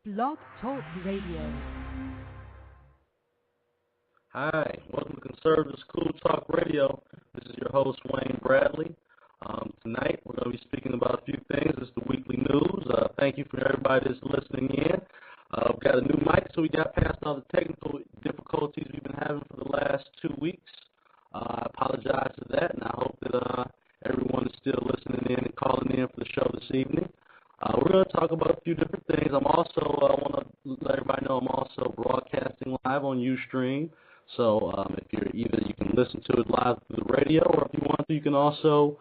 Blog Talk Radio. Hi, welcome to Conservative School Talk Radio. This is your host, Wayne Bradley. Tonight, we're going to be speaking about a few things. It's the weekly news. Thank you for everybody that's listening in. We've got a new mic, so we got past all the technical difficulties we've been having for the last 2 weeks. I apologize for that, and I hope that everyone is still listening in and calling in for the show this evening. We're going to talk about a few different things. I'm also, want to let everybody know I'm also broadcasting live on Ustream. So if you're either you can listen to it live through the radio, or if you want to, you can also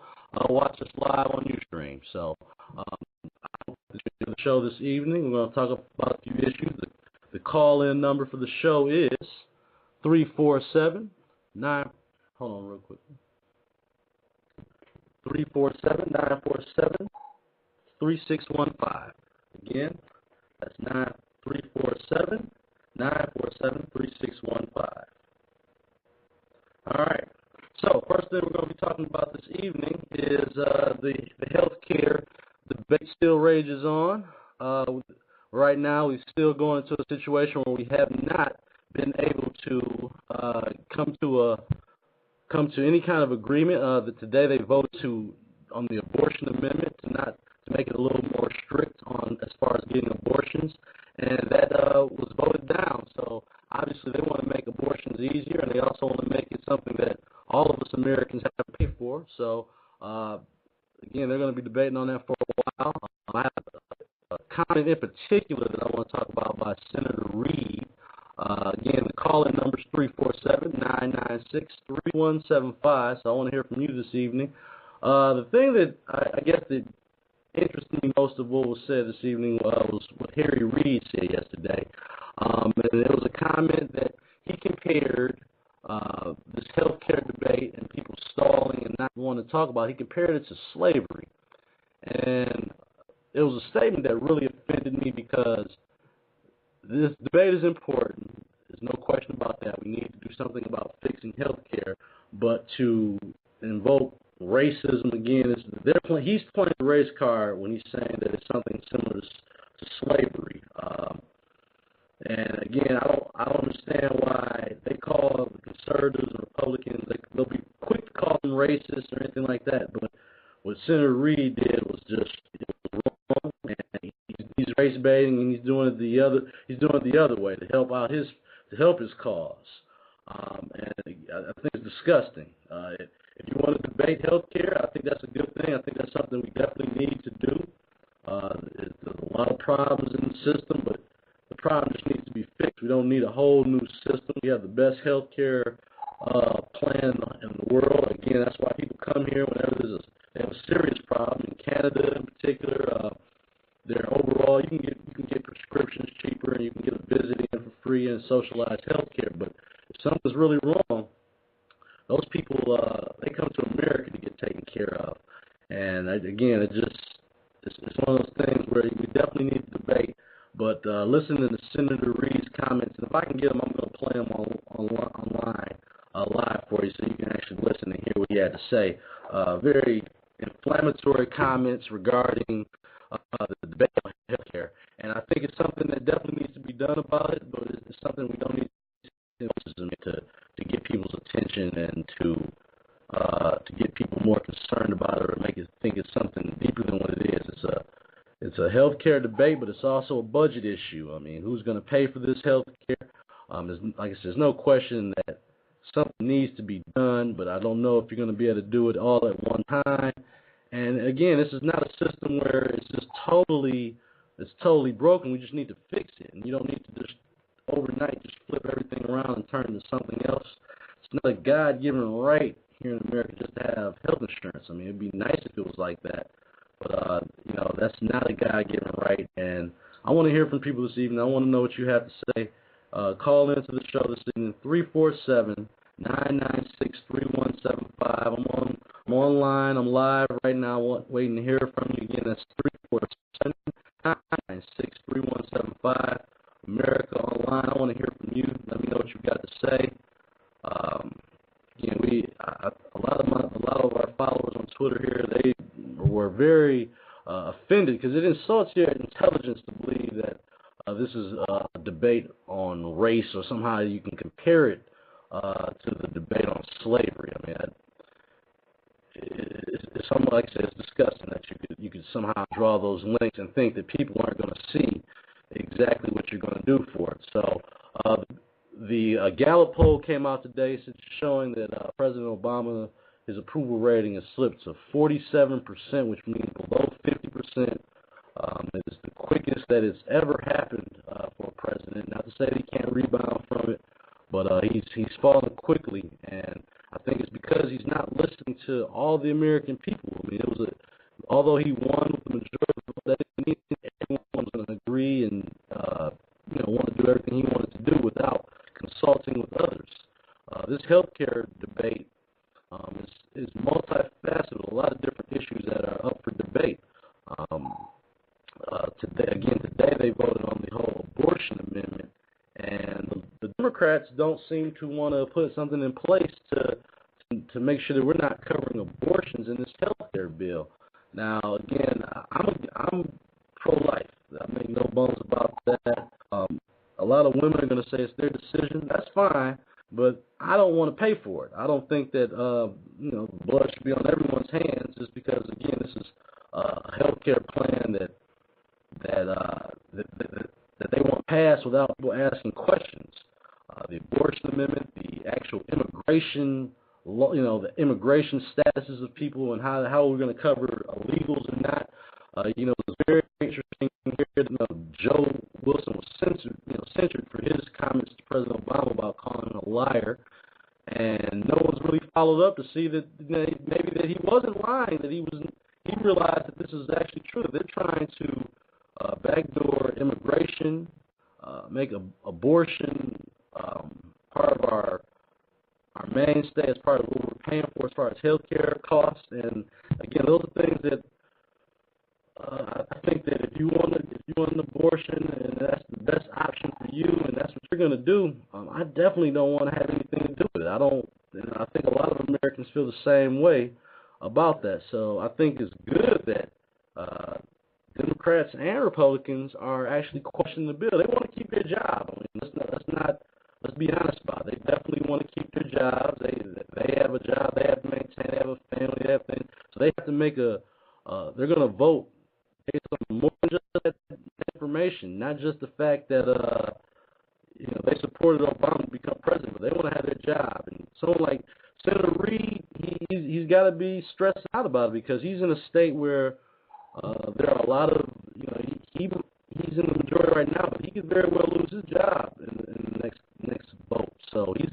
watch us live on Ustream. So the show this evening, we're going to talk about a few issues. The call-in number for the show is 347-9. Hold on real quick. 347-947-3615. Again, that's 347-947-3615. All right. So first thing we're going to be talking about this evening is the health care debate still rages on. Right now, we're still going into a situation where we have not been able to come to any kind of agreement. That today they voted on the abortion amendment to make it a little more strict on as far as getting abortions, and that was voted down. So obviously they want to make abortions easier, and they also want to make it something that all of us Americans have to pay for. So again, they're going to be debating on that for a while. I have a comment in particular that I want to talk about by Senator Reid. Again, the call-in number is 347-996-3175, so I want to hear from you this evening. The thing that I guess that interested me most of what was said this evening was what Harry Reid said yesterday. And there was a comment that he compared this health care debate and people stalling and not wanting to talk about it. He compared it to slavery. And it was a statement that really offended me because this debate is important. There's no question about that. We need to do something about fixing health care, but to invoke racism again he's playing the race card when he's saying that it's something similar to slavery. And again, I don't understand why they call the conservatives and Republicans. They'll be quick to call them racist or anything like that. But what Senator Reid did was wrong, and he's race baiting, and he's doing it the other way to help his cause. And I think it's disgusting. If you want to debate health care, I think that's a good thing. I think that's something we definitely need to do. There's a lot of problems in the system, but the problem just needs to be fixed. We don't need a whole new system. We have the best health care plan in the world. Again, that's why people come here whenever they have a serious problem. In Canada, in particular, overall you can get prescriptions cheaper, and you can get a visit in for free and socialized health care. But if something's really wrong, those people, they come to America to get taken care of. And again, it's one of those things where we definitely need to debate. But listening to Senator Reid's comments, and if I can get them, I'm going to play them online live for you so you can actually listen and hear what he had to say. Very inflammatory comments regarding the debate on health care. And I think it's something that definitely needs to be done about it, but it's something we don't need to get people's attention and to get people more concerned about it or make it think it's something deeper than what it is. It's a health care debate, but it's also a budget issue. I mean, who's going to pay for this health care? Like I said, there's no question that something needs to be done, but I don't know if you're going to be able to do it all at one time. And again, this is not a system where it's just totally broken. We just need to fix it, and you don't need to just overnight just flip everything around and turn it into something else. It's not a God-given right here in America just to have health insurance. I mean, it'd be nice if it was like that, but that's not a God-given right. And I want to hear from people this evening. I want to know what you have to say. Call into the show this evening, 347-996-3175. I'm online. I'm live right now, waiting to hear from you. Again, that's 347-996-3175. America Online. I want to hear from you. Let me know what you've got to say. A lot of our followers on Twitter here, they were very offended because it insults your intelligence to believe that this is a debate on race, or somehow you can compare it to the debate on slavery. I mean, it's something like I said, it's disgusting that you could somehow draw those links and think that people aren't going to see exactly what you're going to do for it. So the Gallup poll came out today showing that President Obama, his approval rating has slipped to 47%, which means below 50%. It's the quickest that it's ever happened for a president. Not to say that he can't rebound from it, but he's fallen quickly, and I think it's because he's not listening to all the American people. I mean, although he won with the majority of the vote, that didn't mean everyone was going to agree and want to do everything he wanted to do without consulting with others. This healthcare debate is multifaceted, a lot of different issues that are up for debate. Today they voted on the whole abortion amendment, and the Democrats don't seem to want to put something in place to make sure that we're not covering abortions in this health care bill. Now, again, I'm pro-life. I make no bones about that. A lot of women are going to say it's their decision. That's fine, but I don't want to pay for it. I don't think that blood should be on everyone's hands just because, again, this is a health care plan that they want passed without asking questions. The abortion amendment, the actual immigration, the immigration statuses of people and how we're going to cover illegals and not. It's very interesting here that Joe Wilson was censored for his comments to President Obama about calling him a liar, and no one's really followed up to see that maybe that he wasn't lying, that he realized that this is actually true. They're trying to backdoor immigration, make abortion part of our mainstay as part of what we're paying for as far as health care costs. And again, those are things that I think that if you want an abortion and that's the best option for you and that's what you're going to do, I definitely don't want to have anything to do with it. I think a lot of Americans feel the same way about that. So I think it's good that Democrats and Republicans are actually questioning the bill. They want to keep their job. I mean, let's be honest about it. They definitely want to keep their jobs. They have a job. They have to maintain. They have a family. They have things. So they have to make they're going to vote based on more than just that information, not just the fact that they supported Obama to become president, but they want to have their job. And someone like Senator Reid, he's got to be stressed out about it because he's in a state where there are a lot of, he's in the majority right now, but he could very well lose his job in the next vote. So he's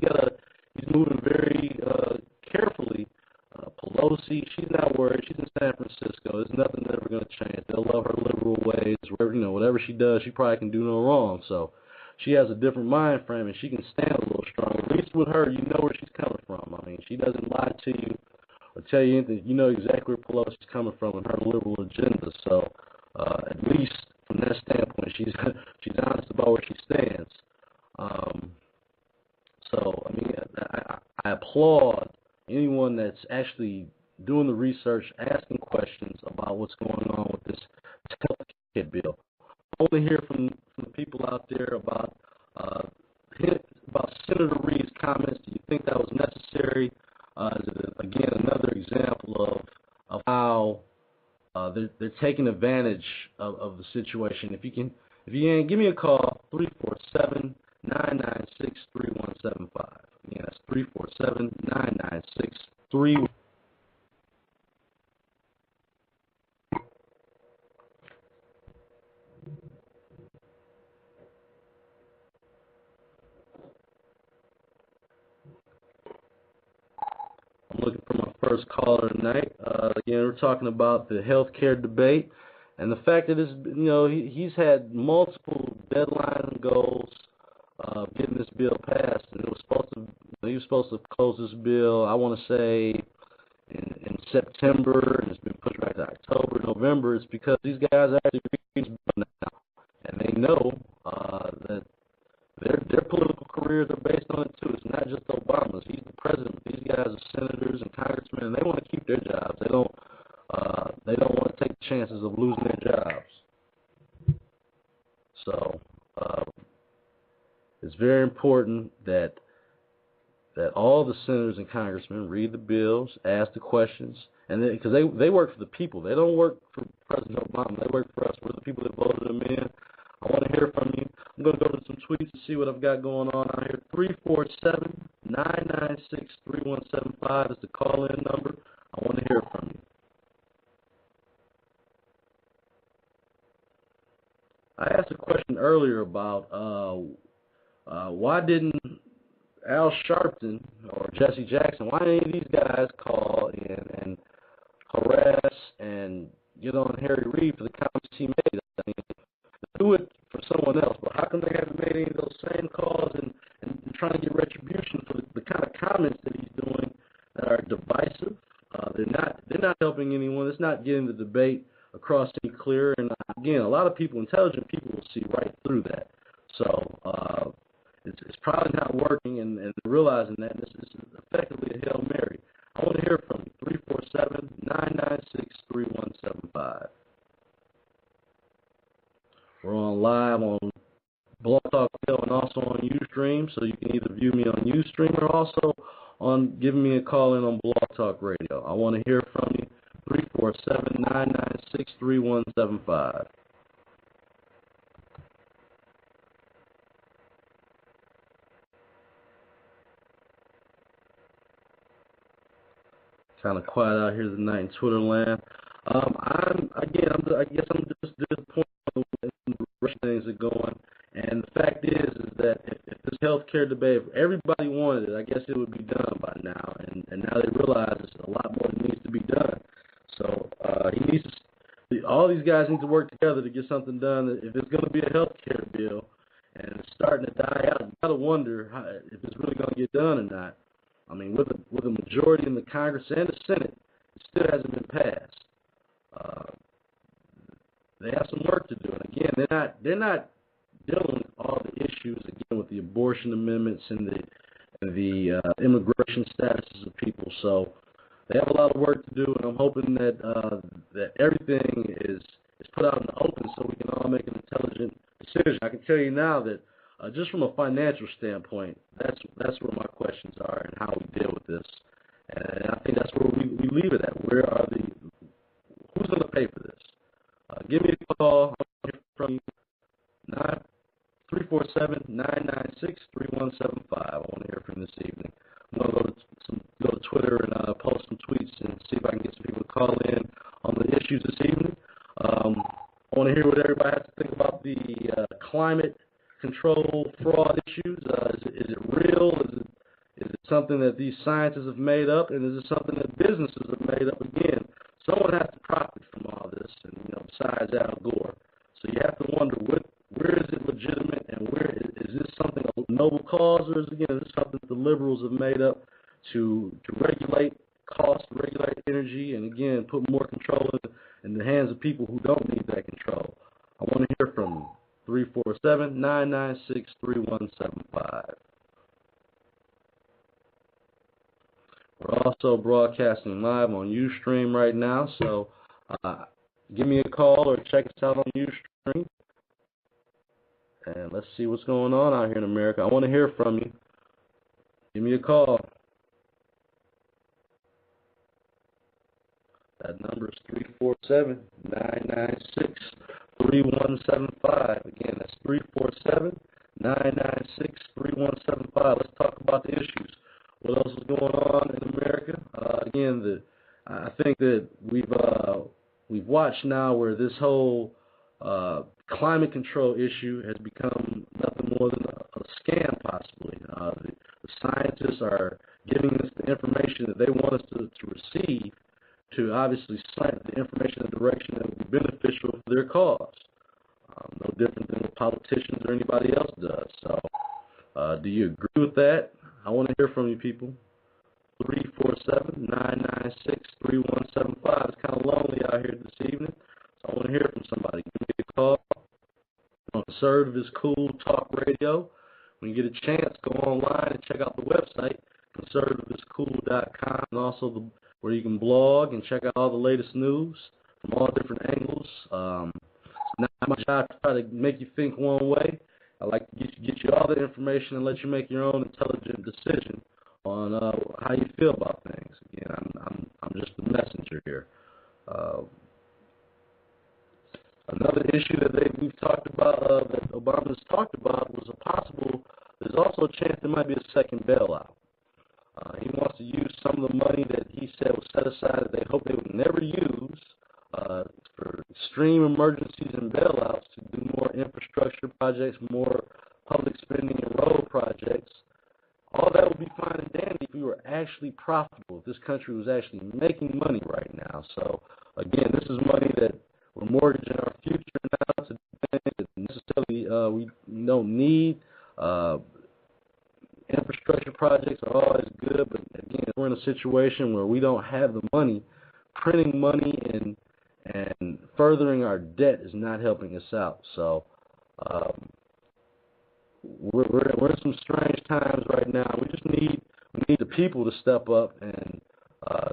moving very carefully. Pelosi, she's not worried. She's in San Francisco. There's nothing ever going to change. They'll love her liberal ways. Whatever she does, she probably can do no wrong. So she has a different mind frame, and she can stand a little stronger. At least with her, you know where she's coming from. I mean, she doesn't lie to you or tell you anything. You know exactly where Pelosi's coming from and her liberal agenda. So at least from that standpoint, she's honest about where she stands. So I mean, I applaud anyone that's actually doing the research, asking questions about what's going on with this health care bill. I want to hear from the people out there about Senator Reid's comments. Do you think that was necessary? Is it, again, another example of how they're taking advantage of the situation? If you can, give me a call, 347-996-3175. Again, that's 347-996-3175. I'm looking for my first caller tonight. Again, we're talking about the healthcare debate and the fact that he's had multiple deadlines and goals getting this bill passed, and he was supposed to close this bill, I want to say in September, and it's been pushed back to October, November. It's because these guys actually read this bill now, and they know that their political careers are based on it too. It's not just Obama's. He's the president. These guys are senators and congressmen, and they want to keep their jobs. They don't want to take the chances of losing their jobs. So it's very important that all the senators and congressmen read the bills, ask the questions, and because they work for the people. They don't work for President Obama. They work for us. We're the people that voted them in. I want to hear from you. I'm going to go to some tweets to see what I've got going on out here. 347-996-3175 is the call-in number. I want to hear from you. I asked a question earlier about why didn't Al Sharpton or Jesse Jackson, why didn't any of these guys call in and harass and get on Harry Reid for the comments he made? I mean, do it for someone else, but how come they haven't made any of those same calls and trying to get retribution for the kind of comments that he's doing that are divisive? They're not helping anyone. It's not getting the debate across any clearer. And again, a lot of people, intelligent people, will see right through that. So it's probably not working, and realizing that this is effectively a Hail Mary. I want to hear from you. 347-996-3175. We're on live on Blog Talk Radio and also on Ustream, so you can either view me on Ustream or also on giving me a call in on Blog Talk Radio. I want to hear from you. 347-996-3175. Kind of quiet out here tonight in Twitter land. I guess I'm just disappointed in the direction things are going. And the fact is that if this healthcare debate, if everybody wanted it, I guess it would be done by now. And now they realize there's a lot more that needs to be done. So all these guys need to work together to get something done. If it's going to be a healthcare bill and it's starting to die out, you got to wonder if it's really going to get done or not. I mean, with a majority in the Congress and the Senate, it still hasn't been passed. They have some work to do. And again, they're not dealing with all the issues again with the abortion amendments and the immigration statuses of people. So they have a lot of work to do, and I'm hoping that that everything is put out in the open so we can all make an intelligent decision. I can tell you now that just from a financial standpoint, that's where my questions are and how we deal with this. And I think that's where we leave it at. Who's going to pay for this? Give me a call from 347-996-3175. I want to hear from you this evening. I'm going to go to Twitter and post some tweets and see if I can get some people to call in on the issues this evening. I want to hear what everybody has to think about the climate control fraud issues. Is it real? Is it something that these scientists have made up, and is it something that businesses have made up? Again, someone has to profit from all this, and besides Al Gore. So you have to wonder where is it legitimate, and where is this something a noble cause, or is this something that the liberals have made up to regulate costs, regulate energy, and again put more control in the hands of people who don't need that control? I want to hear from you. 347-996-3175. We're also broadcasting live on Ustream right now, so give me a call or check us out on Ustream. And let's see what's going on out here in America. I want to hear from you. Give me a call. That number is 347-996-3175. Again, that's 347-996-3175. Let's talk about the issues. What else is going on in America? I think that we've watched now where this whole climate control issue has become nothing more than a scam, possibly. The scientists are giving us the information that they want us to receive to obviously slant the information in a direction that would be beneficial for their cause. No different than what politicians or anybody else does. So do you agree with that? I want to hear from you people. 347-996-3175. It's kind of lonely out here this evening, so I want to hear from somebody. Give me a call on Conservative is Cool Talk Radio. When you get a chance, go online and check out the website, conservativeiscool.com, and also where you can blog and check out all the latest news from all different angles. It's not my job to try to make you think one way. I like to get you all the information and let you make your own intelligent decision on how you feel about things. Again, I'm just the messenger here. Another issue that we've talked about, that Obama's talked about, was there's also a chance there might be a second bailout. He wants to use some of the money that he said was set aside that they hope they would never use for extreme emergencies and bailouts to do more infrastructure projects, more public spending and road projects. All that would be fine and dandy if we were actually profitable, if this country was actually making money right now. So, again, this is money that we're mortgaging our future now to things that necessarily we don't need. Infrastructure projects are always good, but again, we're in a situation where we don't have the money. Printing money and furthering our debt is not helping us out. So we're in some strange times right now. We need the people to step up and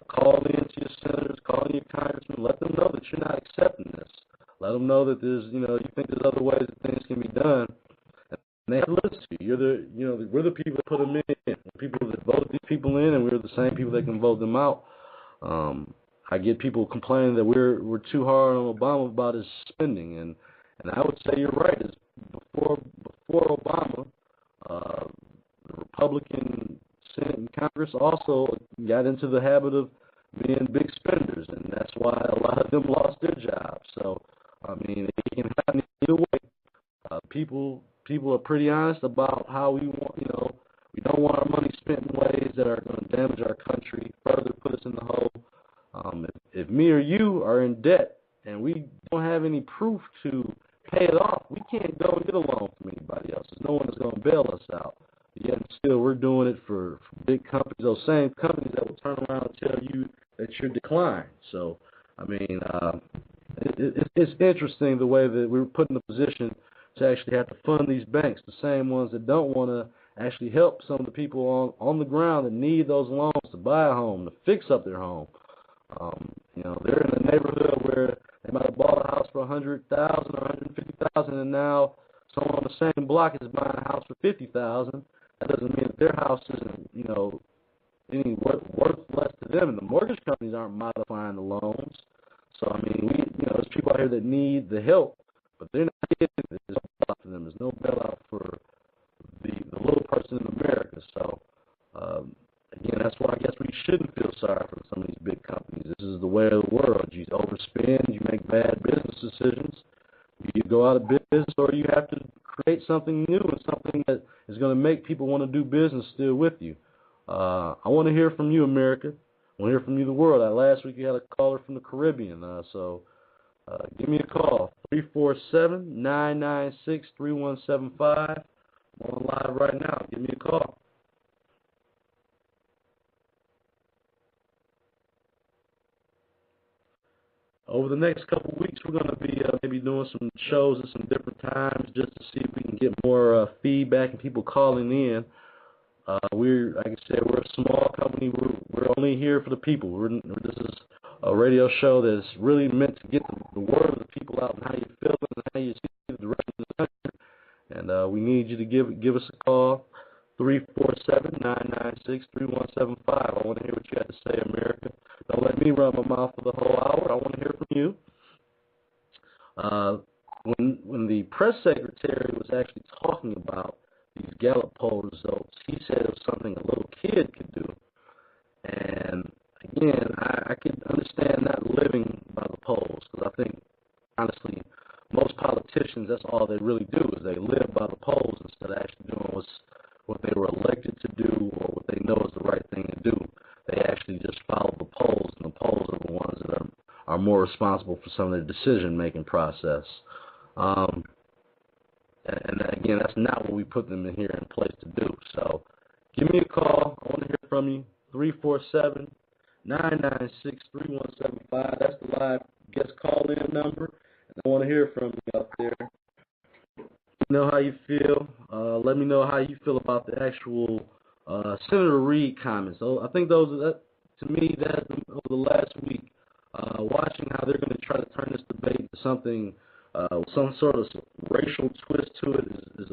call in to your senators, call in your congressmen, let them know that you're not accepting this. Let them know that you think there's other ways that things can be done. And they have to listen to you. We're the people that put them in, the people that vote these people in, and we're the same people that can vote them out. I get people complaining that we're too hard on Obama about his spending, and I would say you're right. It's before Obama, the Republican Senate and Congress also got into the habit of being big spenders, and that's why a lot of them lost their jobs. So, I mean, it can happen either way. People are pretty honest about how we want, we don't want our money spent in ways that are going to damage our country, further put us in the hole. If me or you are in debt and we don't have any proof to pay it off, we can't go and get a loan from anybody else. There's no one that's going to bail us out. Yet still, we're doing it for big companies, those same companies that will turn around and tell you that you're declined. So, I mean, it's interesting the way that we're put in a position to actually have to fund these banks, the same ones that don't want to actually help some of the people on the ground that need those loans to buy a home, to fix up their home. They're in a neighborhood where they might have bought a house for $100,000 or $150,000, and now someone on the same block is buying a house for $50,000. That doesn't mean that their house isn't, any worth less to them, and the mortgage companies aren't modifying the loans. So, I mean, there's people out here that need the help, but they're not getting it. There's no bailout for them. There's no bailout for the little person in America. So, again, that's why I guess we shouldn't feel sorry for some of these big companies. This is the way of the world. You overspend, you make bad business decisions, you go out of business, or you have to create something new and something that is going to make people want to do business still with you. I want to hear from you, America. I want to hear from you, the world. Last week you had a caller from the Caribbean, so give me a call, 347-996-3175. I'm on live right now. Give me a call. Over the next couple of weeks, we're going to be maybe doing some shows at some different times just to see if we can get more feedback and people calling in. Like I said, we're a small company. We're only here for the people. This is a radio show that's really meant to get the word of the people out and how you feel and how you see the rest of the country. And we need you to give us a call, 347-996-3175. I want to hear what you have to say, America. Don't let me run my mouth for the whole hour. I want to hear from you. When the press secretary was actually talking about these Gallup poll results, he said it was something a little kid could do. And again, I could understand not living by the polls, because I think, honestly, most politicians, that's all they really do, is they live by the polls instead of actually doing what they were elected to do or what they know is the right thing to do. They actually just follow the polls, and the polls are the ones that are more responsible for some of their decision-making process. And again, that's not what we put them in here in place to do. So give me a call. I want to hear from you, 347-996-3175. That's the live guest call-in number. And I want to hear from you out there. Let me know how you feel. Let me know how you feel about the actual Senator Reid comments. So I think to me, that over the last week, watching how they're going to try to turn this debate into something, some sort of racial twist to it is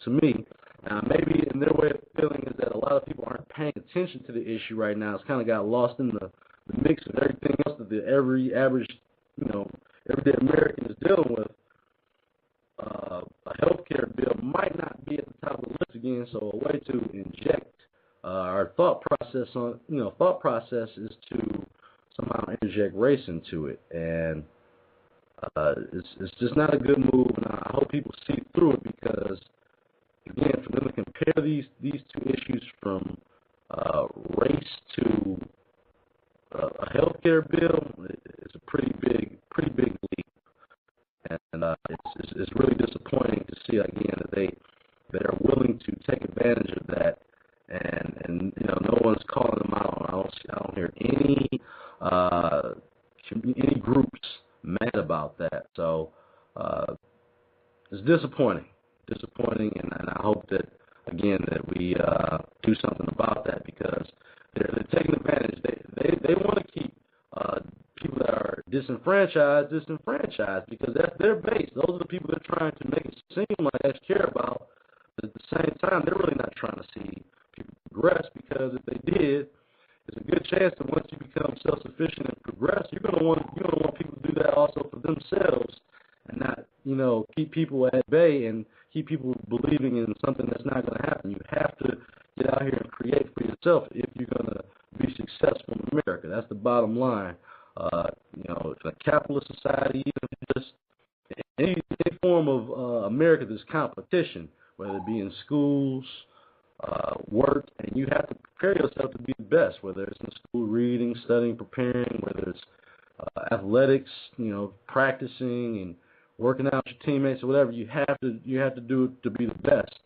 to me. Now, maybe in their way of feeling is that a lot of people aren't paying attention to the issue right now. It's kind of got lost in the mix of everything else that every average, everyday American is dealing with. A health care bill might not be at the top of the list again, so a way to inject our thought process is to somehow interject race into it, and it's just not a good move, and I hope people see through it, because again, for them to compare these two issues from race to a health care bill, it's a pretty big leap. And it's really disappointing to see again that they are willing to take advantage of that, and no one's calling them out. I don't hear any groups mad about that. So it's disappointing, and I hope that again that we do something about that, because they're taking advantage. They want to keep people that are disenfranchised, because that's their base. Those are the people they're trying to make it seem like they care about. But at the same time, they're really not trying to see people progress, because if they did, there's a good chance that once you become self-sufficient and progress, you're going to want people to do that also for themselves, and not keep people at bay and keep people believing in something that's not going to happen. You have to get out here and create for yourself if you're going to be successful in America. That's the bottom line. In a capitalist society, even just any form of America, there's competition, whether it be in schools, work, and you have to prepare yourself to be the best, whether it's in school, reading, studying, preparing, whether it's athletics, practicing and working out with your teammates or whatever. You have to do it to be the best.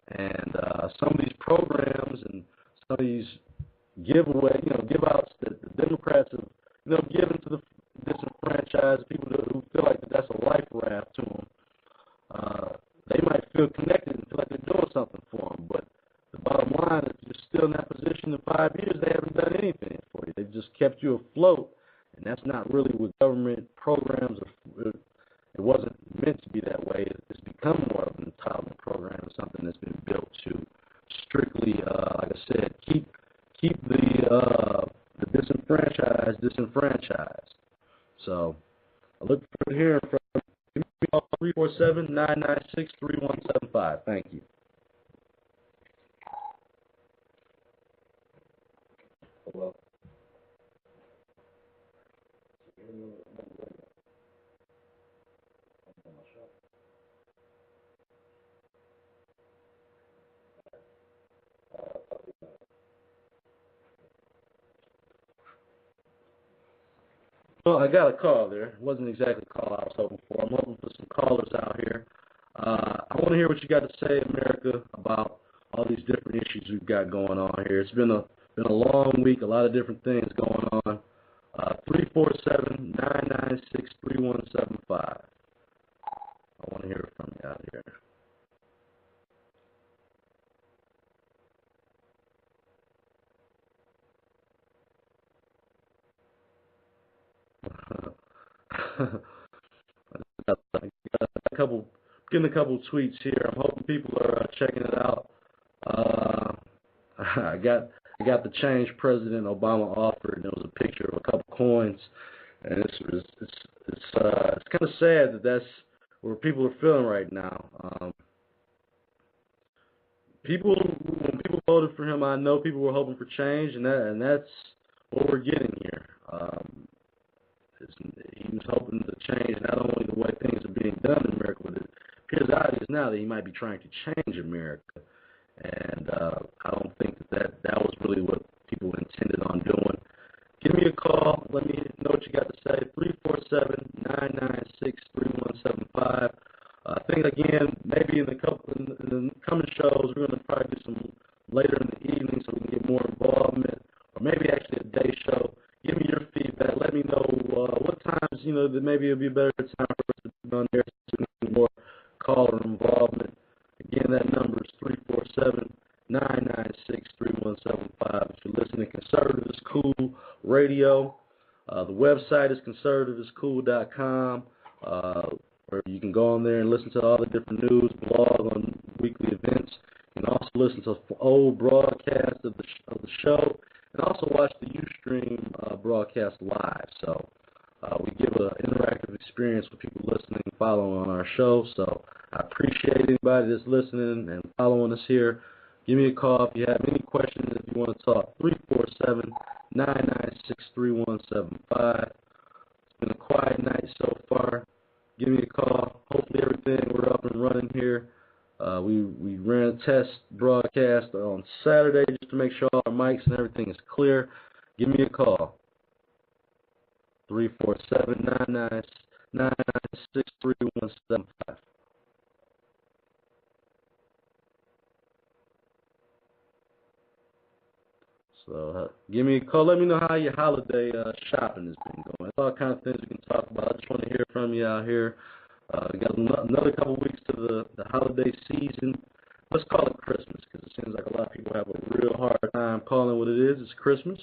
And some of these programs and some of these give outs that the Democrats have given to the disenfranchised people who feel like that's a life raft to them. They might feel connected and feel like they're doing something for them, but the bottom line is you're still in that position in 5 years. They haven't done anything for you. They've just kept you afloat, and that's not really what government programs are. It wasn't meant to be that way. It's become more of an entitlement program, something that's been built to strictly, like I said, keep the disenfranchised. So I look forward to hearing from you. Give me a call, 347-996-3175. Thank you. Hello. Well, I got a call there. It wasn't exactly a call I was hoping for. I'm hoping for some callers out here. I want to hear what you got to say, America, about all these different issues we've got going on here. It's been a long week, a lot of different things going on. 347-996-3175. I want to hear from you out here. Getting a couple tweets here. I'm hoping people are checking it out. I got the change President Obama offered, and it was a picture of a couple coins, and it's kind of sad that that's where people are feeling right now. When people voted for him, I know people were hoping for change, and that's what we're getting here. He was hoping to change not only the way things are being done in America, but it appears obvious now that he might be trying to change America. And I don't think that was really what people intended on doing. Give me a call. Let me know what you got to say. 347-996-3175. I think, again, maybe in the coming shows, we're going to probably do some later in the evening so we can get more involvement, or maybe actually a day show. Give me your feedback. Let me know what times, that maybe it'll be a better time for us to be on there so we can get more caller involvement. Again, that number is 347-996-3175. If you're listening to Conservative is Cool Radio, the website is conservativescool.com. We're You can go on there and listen to all the different news, blog on weekly events. You can also listen to old broadcasts of the show, and also watch the Ustream broadcast live. So we give an interactive experience for people listening and following on our show. So I appreciate anybody that's listening and following us here. Give me a call if you have any questions, if you want to talk. 347-996-3175. It's been a quiet night so far. Give me a call. Hopefully we're up and running here. We ran a test broadcast on Saturday just to make sure all our mics and everything is clear. Give me a call. 347-996-3175. So give me a call. Let me know how your holiday shopping has been going. All kind of things we can talk about. I just want to hear from you out here. We got another couple weeks to the holiday season. Let's call it Christmas because it seems like a lot of people have a real hard time calling what it is. It's Christmas.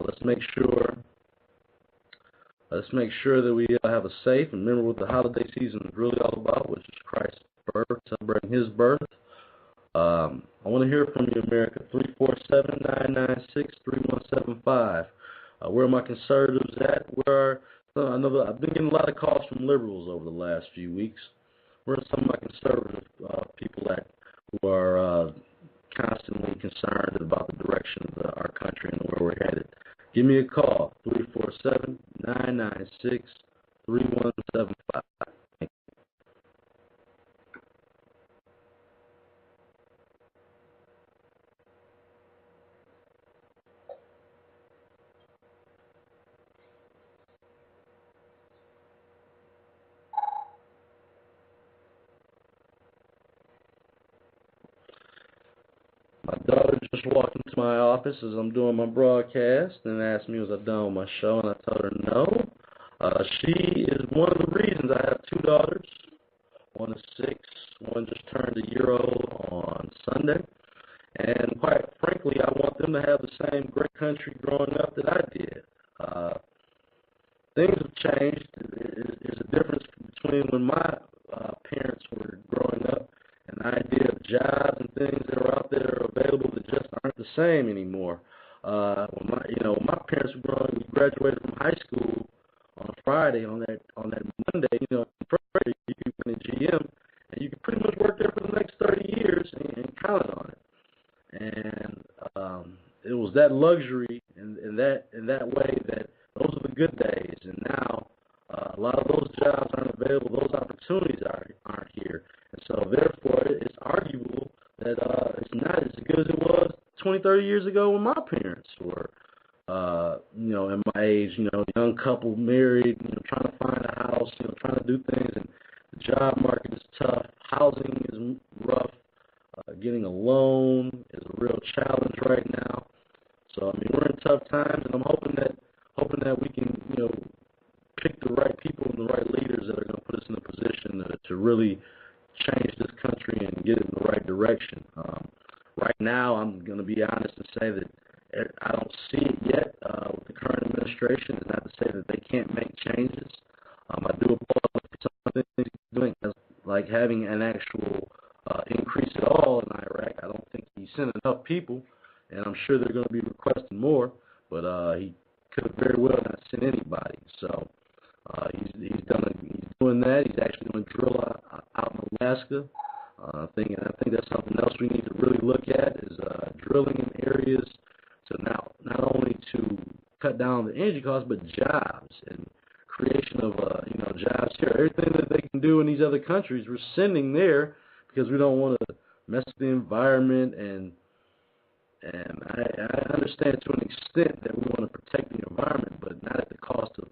Let's make sure that we have a safe and remember what the holiday season is really all about, which is Christ's birth, celebrating His birth. I want to hear from you, America. 347-996-3175. Where are my conservatives at? I've been getting a lot of calls from liberals over the last few weeks. Where are some of my conservative people at who are constantly concerned about the direction of our country and where we're headed? Give me a call, 347-996-3175. My daughter just walked into my office as I'm doing my broadcast and asked me was I done with my show, and I told her no. She is one of the reasons I have two daughters. One is 6, one just turned a year old on Sunday. And quite frankly, I want them to have the same great country growing up that I did. Things have changed. There's a difference between when my parents were growing up and the idea of jobs and things that are out there available that just aren't the same anymore. When my parents were growing, we graduated from high school on a Friday. On that Monday, Friday you could win a GM, and you could pretty much work there for the next 30 years and count on it. And it was that luxury in that way that those are the good days. And now a lot of those jobs aren't available. Those opportunities aren't here. And so therefore, it's arguable that it's not as good as it was 20, 30 years ago when my parents were, in my age, young couple married, trying to find a house, trying to do things. And the job market is tough. Housing is rough. Getting a loan is a real challenge right now. So we're in tough times, and I'm hoping that we can pick the right people and the right leaders that are going to put us in a position to really change this country and get it in the right direction. Right now, I'm going to be honest and say that I don't see it yet with the current administration. It's not to say that they can't make changes. I do applaud some things he's doing, like having an actual increase at all in Iraq. I don't think he sent enough people, and I'm sure they're going to be requesting more, but he could have very well not sent anybody. So he's doing that. He's actually going to drill out in Alaska. I think that's something else we need to really look at is drilling in areas to not only to cut down the energy costs, but jobs and creation of jobs here. Everything that they can do in these other countries, we're sending there because we don't want to mess with the environment, and I understand to an extent that we want to protect the environment, but not at the cost of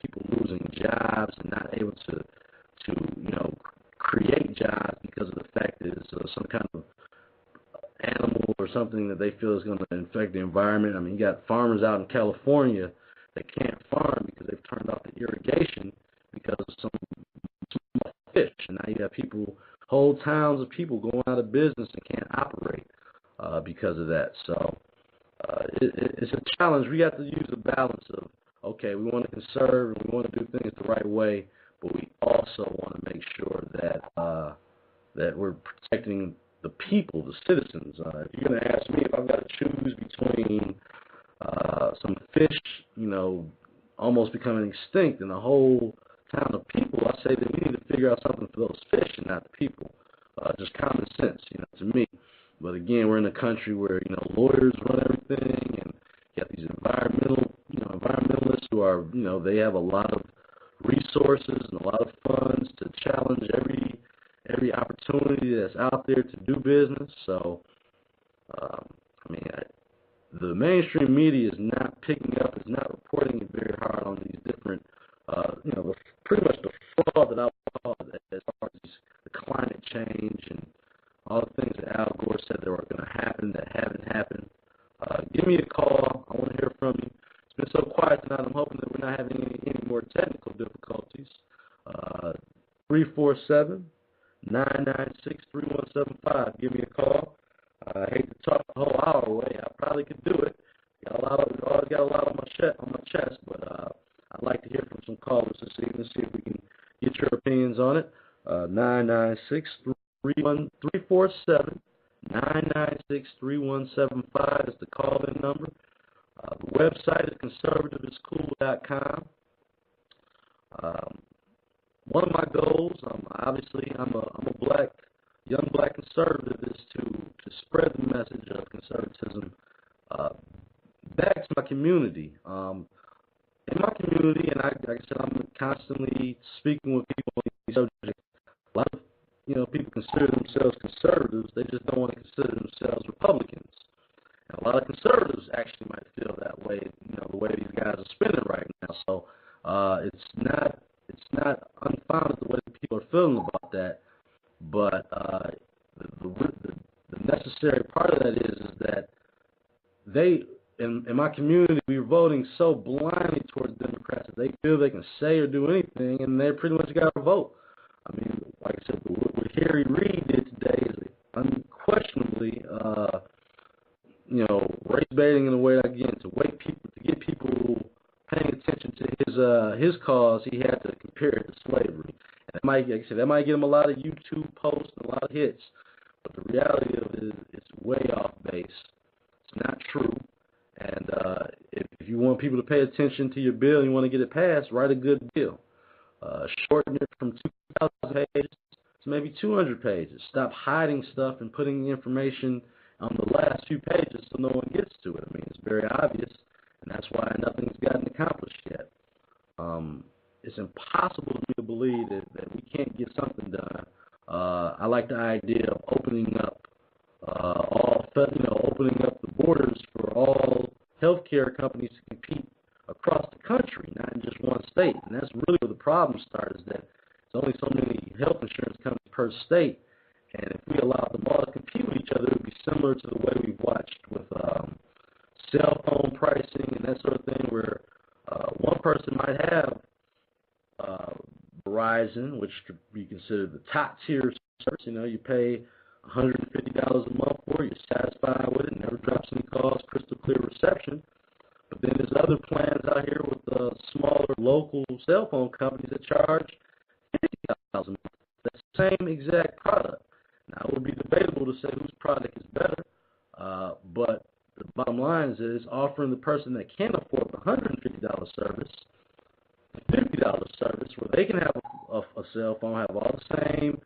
people losing jobs and not able to create jobs because of the fact that it's some kind of animal or something that they feel is going to infect the environment. You got farmers out in California that can't farm because they've turned off the irrigation because of some fish, and now you have whole towns of people going out of business and can't operate because of that. So it's a challenge. We have to use a balance of, okay, we want to conserve and we want to do things the right way, but we also want to make sure that we're protecting the people, the citizens. If you're going to ask me if I've got to choose between some fish, almost becoming extinct and a whole town of people, I say that we need to figure out something for those fish and not the people. Just common sense, to me. But again, we're in a country where, lawyers run everything, and you got these environmentalists who are, they have a lot of resources and a lot of funds to challenge every opportunity that's out there to do business. So, the mainstream media is not picking up, is not reporting it very hard on these different, pretty much the fraud that I would call it, as far as the climate change and all the things that Al Gore said that were going to happen that haven't happened. Give me a call. I want to hear from you. It's been so quiet tonight. I'm hoping that we're not having any more technical difficulties. 347-996-3175. Give me a call. I hate to talk the whole hour away. I probably could do it. Always got a lot on my chest, but I'd like to hear from some callers this evening, see if we can get your opinions on it. 996-347-996-3175 is the call-in number. The website is conservativeiscool.com. One of my goals, obviously, I'm a young black conservative, is to spread the message of conservatism back to my community. In my community, and like I said, I'm constantly speaking with people on these subjects. A lot of people consider themselves conservatives. They just don't want to consider themselves Republicans. And a lot of conservatives actually might feel that way, the way these guys are spinning right now. So it's not unfounded the way people are feeling about that. But the necessary part of that is that they, in my community, we're voting so blindly towards Democrats that they feel they can say or do anything, and they pretty much got to vote. Like I said, what Harry Reid did today is unquestionably, race baiting in a way, again, to get people paying attention to his cause. He had to compare it to slavery. And that might get him a lot of YouTube posts and a lot of hits, but the reality of it is it's way off base. It's not true. And if you want people to pay attention to your bill and you want to get it passed, write a good bill. Shorten it from 2,000 pages to maybe 200 pages. Stop hiding stuff and putting the information on the last few pages so no one gets to it. It's very obvious, and that's why nothing's gotten accomplished yet. It's impossible for me to believe that we can't get something done. I like the idea of opening up opening up the borders for all healthcare companies to compete across the country, not in just one state. And that's really where the problem starts, is that there's only so many health insurance companies per state. And if we allowed them all to compete with each other, it would be similar to the way we've watched with cell phone pricing and that sort of thing, where one person might have Verizon, which could be considered the top tier service. You pay $150 a month for it, you're satisfied with it, never drops any calls, crystal clear reception. But then there's other plans out here with smaller local cell phone companies that charge $50 a month. That's the same exact product. Now, it would be debatable to say whose product is better, but the bottom line is that it's offering the person that can't afford the $150 service a $50 service where they can have a cell phone, have all the same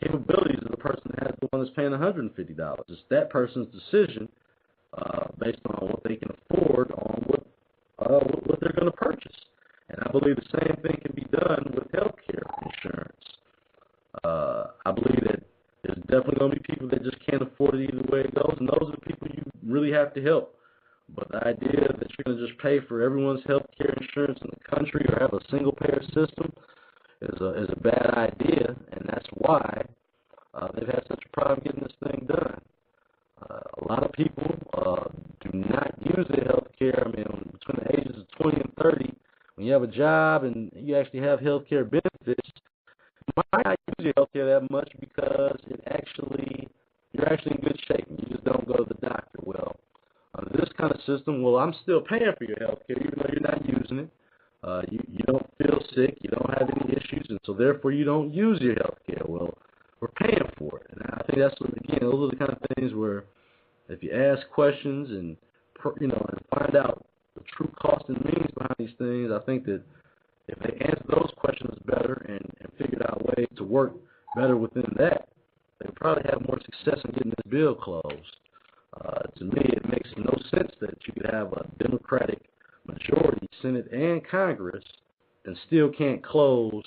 capabilities of the person that has the one that's paying $150. It's that person's decision based on what they can afford, on what they're going to purchase. And I believe the same thing can be done with healthcare insurance. I believe that there's definitely going to be people that just can't afford it either way it goes, and those are the people you really have to help. But the idea that you're going to just pay for everyone's health care insurance in the country or have a single-payer system is a bad idea, and that's why they've had such a problem getting this thing done. A lot of people do not use their health care. Between the ages of 20 and 30, when you have a job and you actually have health care benefits, you might not use your health care that much because you're actually in good shape and you just don't go to the doctor. Well, under this kind of system, I'm still paying for your health care even though you're not using it. You don't feel sick, you don't have any so therefore you don't use your health care. Well, we're paying for it. And I think that's, again, those are the kind of things where if you ask questions and, and find out the true cost and meanings behind these things, I think that if they answer those questions better and figured out ways to work better within that, they probably have more success in getting this bill closed. To me, it makes no sense that you could have a Democratic majority, Senate and Congress, and still can't close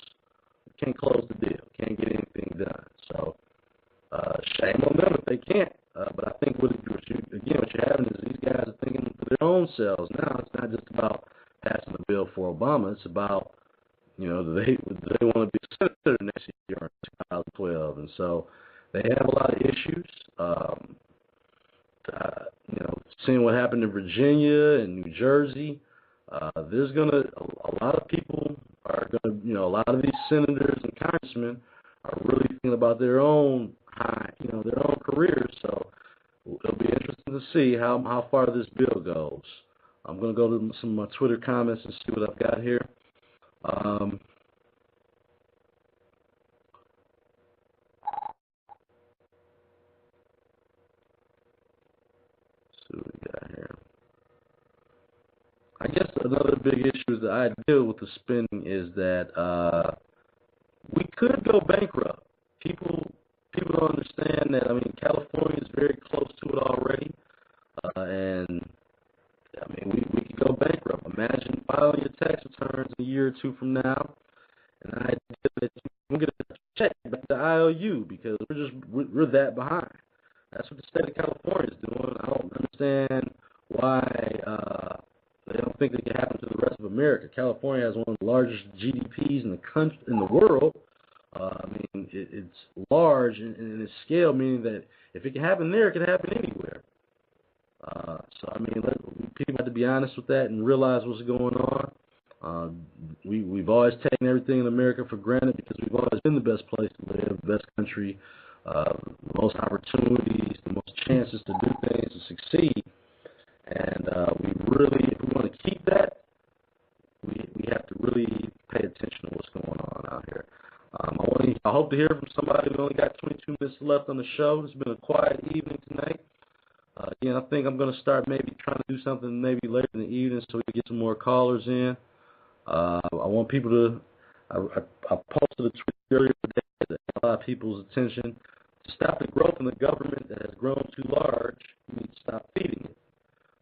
the deal, can't get anything done. So shame on them if they can't. But I think what you're having is these guys are thinking for their own selves. Now it's not just about passing a bill for Obama. It's about, do they want to be senator next year in 2012? And so they have a lot of issues. Seeing what happened in Virginia and New Jersey, there's a lot of people are gonna, a lot of these senators and congressmen are really thinking about their own their own careers. So it'll be interesting to see how far this bill goes. I'm gonna go to some of my Twitter comments and see what I've got here. See what we got here. I guess another big issue that I deal with the spending is that we could go bankrupt. People don't understand that. I mean, California is very close to it already, and I mean, we could go bankrupt. Imagine filing your tax returns a year or two from now, and I that you won't get a check back to IOU because we're that behind. That's what the state of California is doing. I don't understand why they don't think it can happen to the rest of America. California has one of the largest GDPs in the world. I mean, it's large in its scale, meaning that if it can happen there, it can happen anywhere. So, I mean, people have to be honest with that and realize what's going on. We've always taken everything in America for granted because we've always been the best place to live, the best country, the most opportunities, the most chances to do things, to succeed. And we really, if we want to keep that, we have to really pay attention to what's going on out here. I hope to hear from somebody. We only got 22 minutes left on the show. It's been a quiet evening tonight. Again, I think I'm going to start maybe trying to do something maybe later in the evening so we can get some more callers in. I want people to, I posted a tweet earlier today that got a lot of people's attention. To stop the growth in the government that has grown too large, we need to stop feeding it.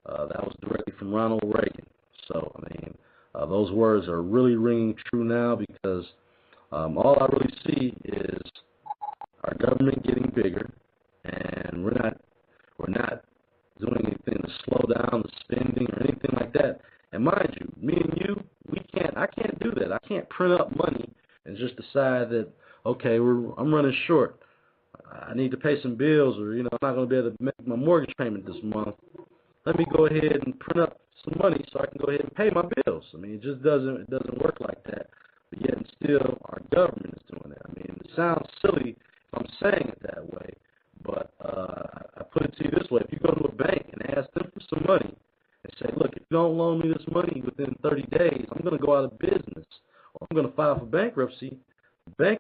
That was directly from Ronald Reagan. So, I mean, those words are really ringing true now because all I really see is our government getting bigger, and we're not doing anything to slow down the spending or anything like that. And mind you, me and you, I can't do that. I can't print up money and just decide that, okay, I'm running short. I need to pay some bills, or I'm not going to be able to make my mortgage payment this month. Let me go ahead and print up some money so I can go ahead and pay my bills. I mean, it just doesn't work like that. But yet and still, our government is doing that. I mean, it sounds silly if I'm saying it that way, but I put it to you this way. If you go to a bank and ask them for some money and say, look, if you don't loan me this money within 30 days, I'm going to go out of business, or I'm going to file for bankruptcy, the bank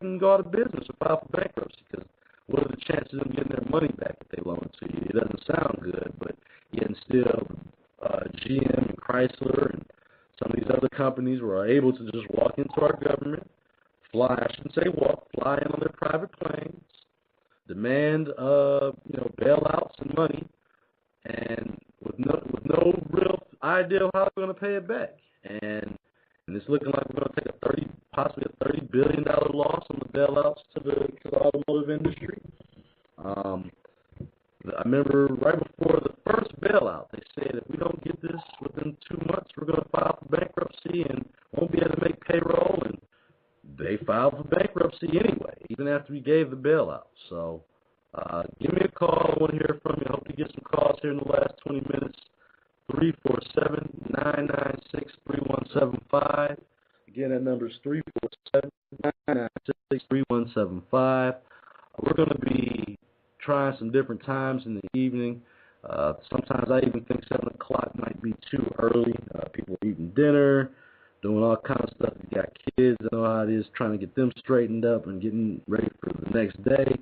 can go out of business or file for bankruptcy because what are the chances of them getting their money back if they loan it to you? It doesn't sound good, but yet and still, GM and Chrysler and some of these other companies were able to just walk into our government, fly in on their private planes, demand, bailouts and money, and with no real idea how they're going to pay it back. And it's looking like we're going to take possibly a $30 billion loss on the bailouts to the automotive industry. I remember right before the first bailout, they said if we don't get this within 2 months, we're going to file for bankruptcy and won't be able to make payroll. And they filed for bankruptcy anyway, even after we gave the bailout. So give me a call. I want to hear from you. I hope to get some calls here in the last 20 minutes. 347-996-3175. Again, that number is 347-996-3175. We're going to be trying some different times in the evening. Sometimes I even think 7 o'clock might be too early. People are eating dinner, doing all kinds of stuff. You got kids, I know how it is, trying to get them straightened up and getting ready for the next day.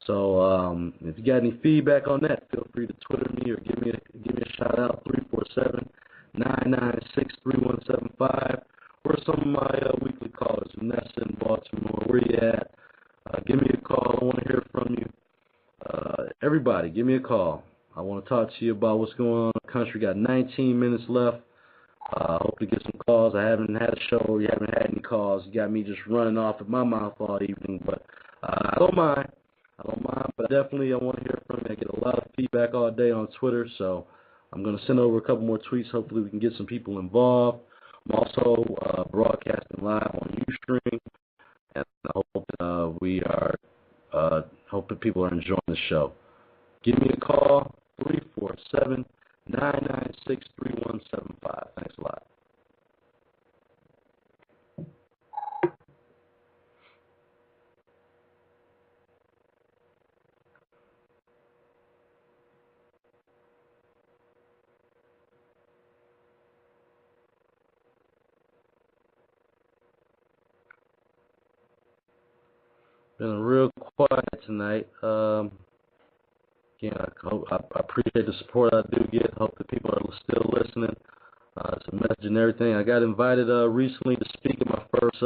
So if you got any feedback on that, feel free to Twitter me or give me a shout out 347-996-3175. Or some of my weekly callers, Vanessa in Baltimore. Where you at? Give me a call. I want to hear from you. Everybody, give me a call. I want to talk to you about what's going on in the country. Got 19 minutes left. Hope to get some calls. I haven't had a show where you haven't had any calls. You got me just running off at my mouth all evening, but I don't mind. But definitely I want to hear from you. I get a lot of feedback all day on Twitter, so I'm going to send over a couple more tweets. Hopefully we can get some people involved. I'm also broadcasting live on Ustream, and I hope hope that people are enjoying the show. Give me a call, 347-996-3175. Thanks a lot. Been real quiet tonight. Again, I appreciate the support I do get. Hope that people are still listening. It's a message and everything. I got invited recently to speak at my first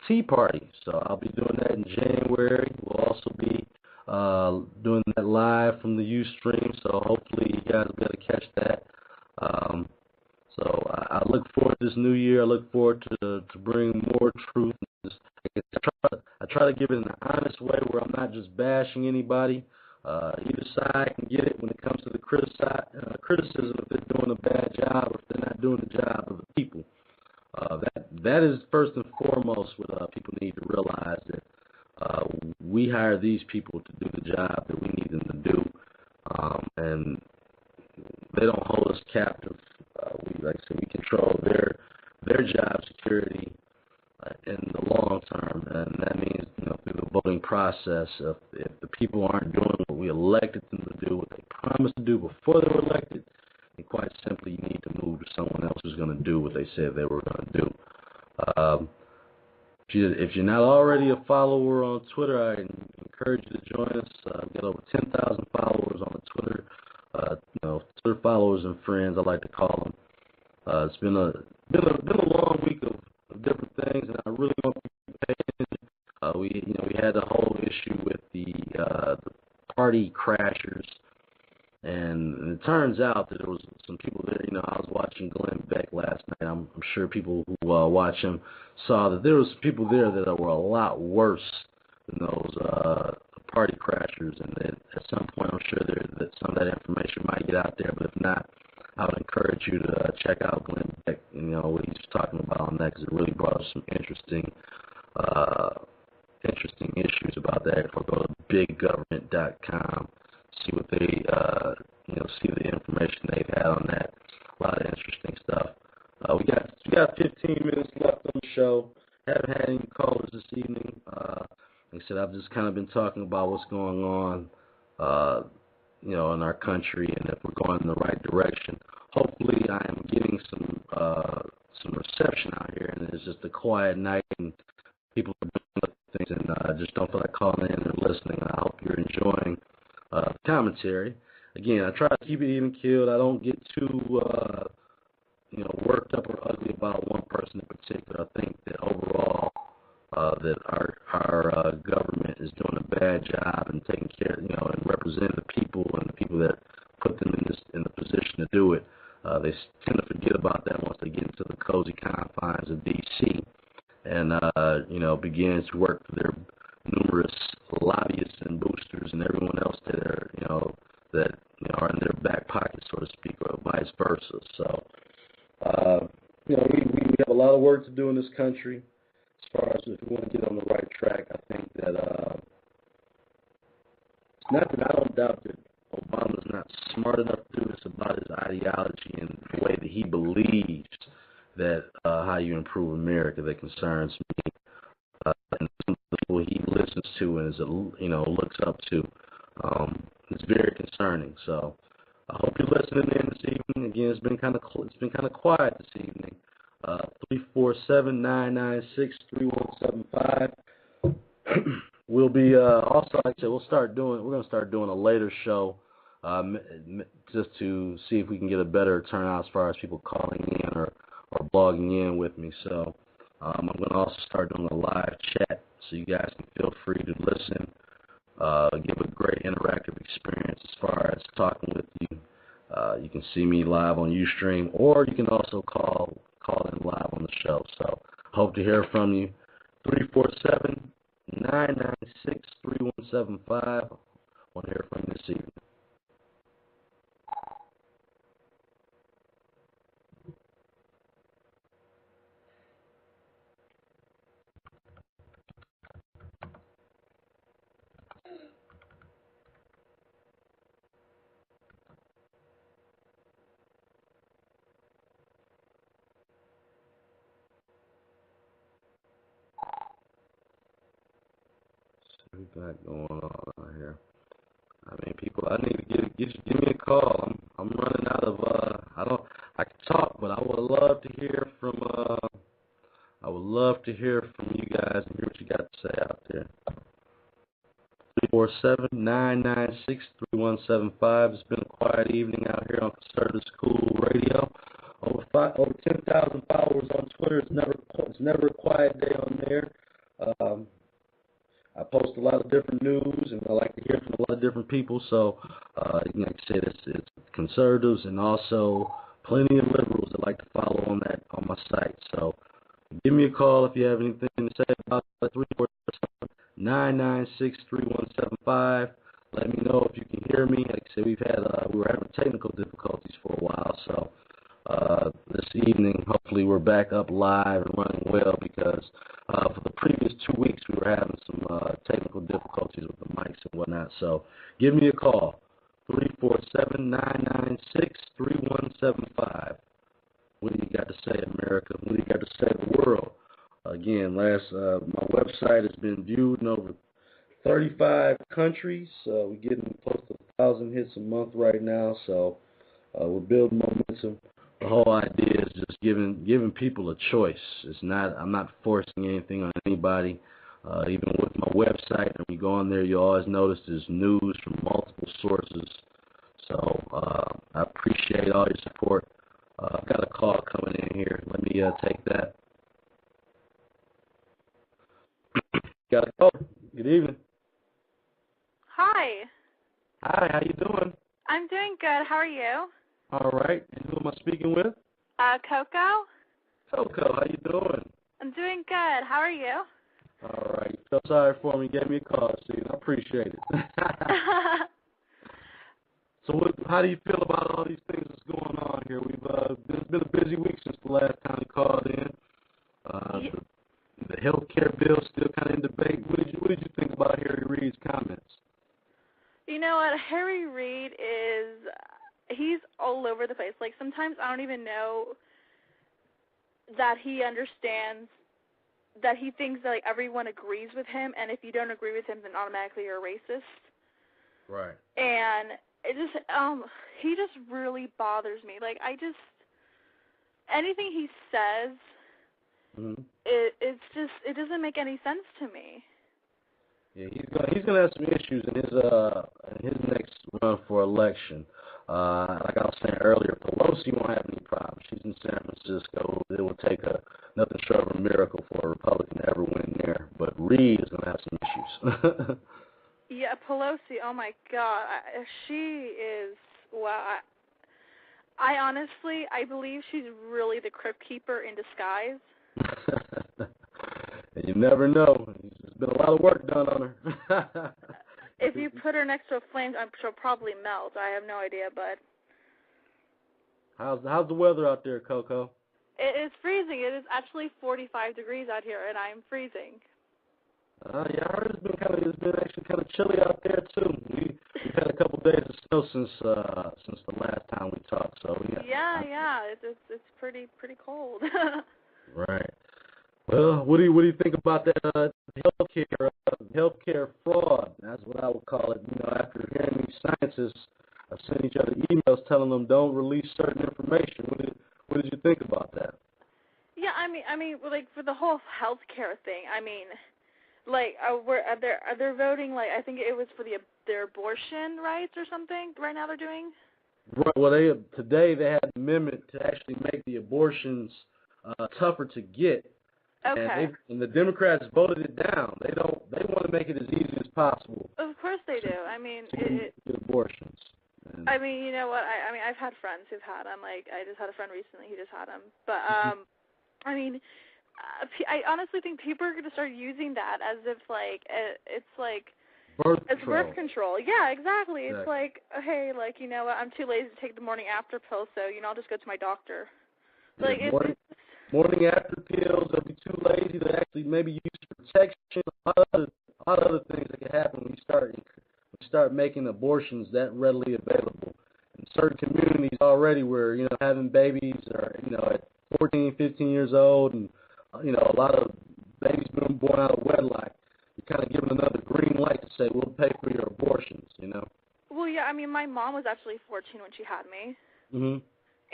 tea party, so I'll be doing that in January. We'll also be doing that live from the Ustream, so hopefully you guys will be able to catch that. So I look forward to this new year. I look forward to bring more truth. I try to give it in an honest way where I'm not just bashing anybody. Either side can get it when it comes to the criticism if they're doing a bad job or if they're not doing the job of the people. That is first and foremost what people need to realize, that we hire these people to do the job that we need them to do, and they don't hold us captive. Like I said, we control their job security in the long term, and that means through the voting process. If the people aren't doing what we elected them to do, what they promised to do before they were elected, then quite simply you need to move to someone else who's going to do what they said they were going to do. If you're not already a follower on Twitter, I encourage you to join us. We've got over 10,000 followers on the Twitter. Twitter followers and friends, I like to call them. It's been a long week of different things, and I really want to pay attention. We had the whole issue with the party crashers, and it turns out that there was some people there. I was watching Glenn Beck last night. I'm sure people who watch him saw that there was people there that were a lot worse than those party crashers, and that at some point I'm sure that some of that information might get out there. But if not, I would encourage you to check out Glenn Beck, what he's talking about on that, because it really brought us some interesting issues about that. If we go to biggovernment.com, see what they, see the information they've had on that. A lot of interesting stuff. We got 15 minutes left on the show. Haven't had any callers this evening. Like I said, I've just kind of been talking about what's going on, in our country, and if we're going in the right direction. Hopefully, I am getting some reception out here, and it's just a quiet night, and people are doing other things, and I just don't feel like calling in and listening. I hope you're enjoying the commentary. Again, I try to keep it even keeled. I don't get too worked up or ugly about one person in particular. I think that overall, that our government is doing a bad job in taking care, and representing the people and the people that put them in the position to do it. They tend to forget about that once they get into the cozy confines of D.C. and begin to work for their numerous lobbyists and boosters and everyone else that are are in their back pocket, so to speak, or vice versa. So we have a lot of work to do in this country. As far as if we want to get on the right track, I think that it's not that I don't doubt that Obama's not smart enough to do this about his ideology and the way that he believes that how you improve America that concerns me. And some of the people he listens to and looks up to, it's very concerning. So I hope you're listening in this evening. Again, it's been kind of quiet this evening. 347-996-3175. We'll be also, like I said, we're going to start doing a later show just to see if we can get a better turnout as far as people calling in or blogging in with me. So I'm going to also start doing a live chat so you guys can feel free to listen, give a great interactive experience as far as talking with you. You can see me live on Ustream, or you can also call in live on the show. So hope to hear from you. 347-996-3175. Want to hear from you this evening. What we got going on out here? I mean, people, I need to give me a call. I'm running out of I can talk, but I would love to hear from you guys and hear what you got to say out there. 347-996-3175. It's been a quiet evening out here on Conservative School Radio. Over 10,000 followers on Twitter. It's never a quiet day on there. I post a lot of different news, and I like to hear from a lot of different people. So, like I said, it's conservatives and also plenty of liberals that like to follow on my site. So, give me a call if you have anything to say about it. 347-996-3175. Let me know if you can hear me. Like I said, we were having technical difficulties for a while. So, this evening, hopefully, we're back up live and running well because for the previous 2 weeks, we were having some technical difficulties with the mics and whatnot. So give me a call, 347-996-3175. What do you got to say, America? What do you got to say, the world? Again, my website has been viewed in over 35 countries. We're getting close to 1,000 hits a month right now, so we're building momentum. The whole idea is just giving people a choice. I'm not forcing anything on anybody. Even with my website, when you go on there, you always notice there's news from multiple sources. So I appreciate all your support. I've got a call coming in here. Let me take that. Got a call. Good evening. Hi. Hi, how you doing? I'm doing good. How are you? All right. And who am I speaking with? Coco. Coco, how you doing? I'm doing good. How are you? All right. Feel sorry for me. Gave me a call, Steve. I appreciate it. So how do you feel about all these things that's going on here? It's been a busy week since the last time you called in. The health care bill is still kind of in debate. What did you think about Harry Reid's comments? You know what? Harry Reid he's all over the place. Like, sometimes I don't even know that he understands that he thinks that, like, everyone agrees with him, and if you don't agree with him, then automatically you're a racist. Right. And it just, he just really bothers me. Like, anything he says, it doesn't make any sense to me. Yeah, he's gonna have some issues in his next run for election. Like I was saying earlier, Pelosi won't have any problems. She's in San Francisco. It will take nothing short of a miracle for a Republican to ever win there. But Reid is gonna have some issues. Yeah, Pelosi. Oh my God, she is. Wow. I honestly, I believe she's really the crypt keeper in disguise. And you never know. There's been a lot of work done on her. If you put her next to a flame, she'll probably melt. I have no idea, but. How's the weather out there, Coco? It is freezing. It is actually 45 degrees out here, and I'm freezing. Yeah, I heard it's been actually kind of chilly out there too. We've had a couple days of snow since the last time we talked. So yeah, it's pretty cold. Right. Well, what do you think about that healthcare fraud? That's what I would call it. You know, after hearing these scientists send each other emails telling them don't release certain information. What did you think about that? Yeah, I mean, mean, like for the whole healthcare thing, I mean, like, are they voting? Like, I think it was for their abortion rights or something. Right now they're doing. Right. Well, today they had an amendment to actually make the abortions tougher to get. Okay. And the Democrats voted it down. They want to make it as easy as possible. Of course they do. I mean, to get abortions. And I mean, you know what? I mean, I've had friends who've had them. Like, I just had a friend recently. He just had them. But I mean, I honestly think people are going to start using that as if like it's like. Birth control. Yeah, exactly. It's like, hey, like, you know what, I'm too lazy to take the morning after pill, so, you know, I'll just go to my doctor. Like, morning after pills, they'll be too lazy to actually maybe use protection, a lot of other things that can happen when you start making abortions that readily available. In certain communities already where, you know, having babies are, you know, at 14, 15 years old, and, you know, a lot of babies being born out of wedlock, you're kind of giving another green light to say, we'll pay for your abortions, you know? Well, yeah, I mean, my mom was actually 14 when she had me. Mm-hmm.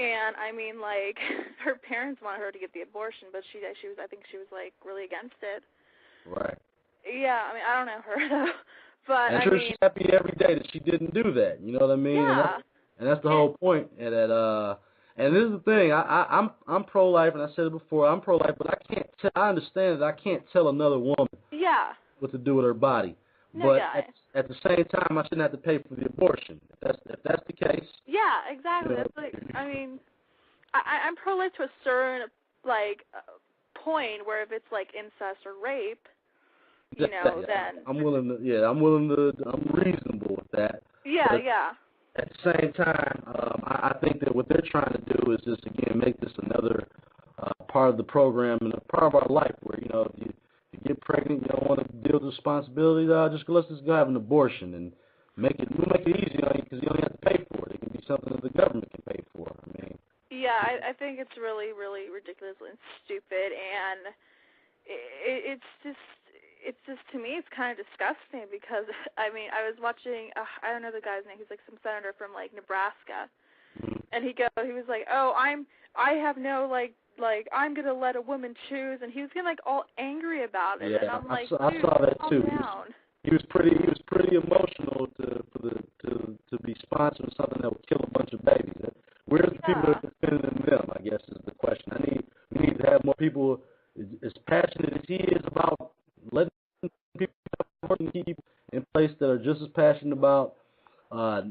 And, I mean, like, her parents wanted her to get the abortion, but I think she was, like, really against it. Right. Yeah, I mean, I don't know her, though. But, I'm sure she's happy every day that she didn't do that, you know what I mean? Yeah. And that's the whole point. And this is the thing, I'm pro-life, and I said it before, I'm pro-life, but I understand that I can't tell another woman. Yeah. What to do with her body. No, but at the same time, I shouldn't have to pay for the abortion. If that's the case. Yeah, exactly. You know, that's like, I mean, I'm pro-life to a certain like point where if it's like incest or rape, you know, then I'm reasonable with that. Yeah, yeah. At the same time, I think that what they're trying to do is just again make this another part of the program and a part of our life where, you know, if you get pregnant, you don't want to deal with the responsibility, let's just go have an abortion and make it easy on you because you don't have to pay for it. It can be something that the government can pay for. I mean. Yeah, I think it's really, really ridiculous and stupid, and it's just to me it's kind of disgusting because I mean I was watching I don't know the guy's name, he's like some senator from like Nebraska, and he was like, oh, I have no like I'm gonna let a woman choose, and he was getting like all angry about it. Yeah, and I'm like, I saw that too. Down. He was pretty emotional to be sponsoring something that would kill a bunch of babies. Where's the people that are defending them? I guess is the question. We need to have more people as passionate as he is about letting people keep in place that are just as passionate about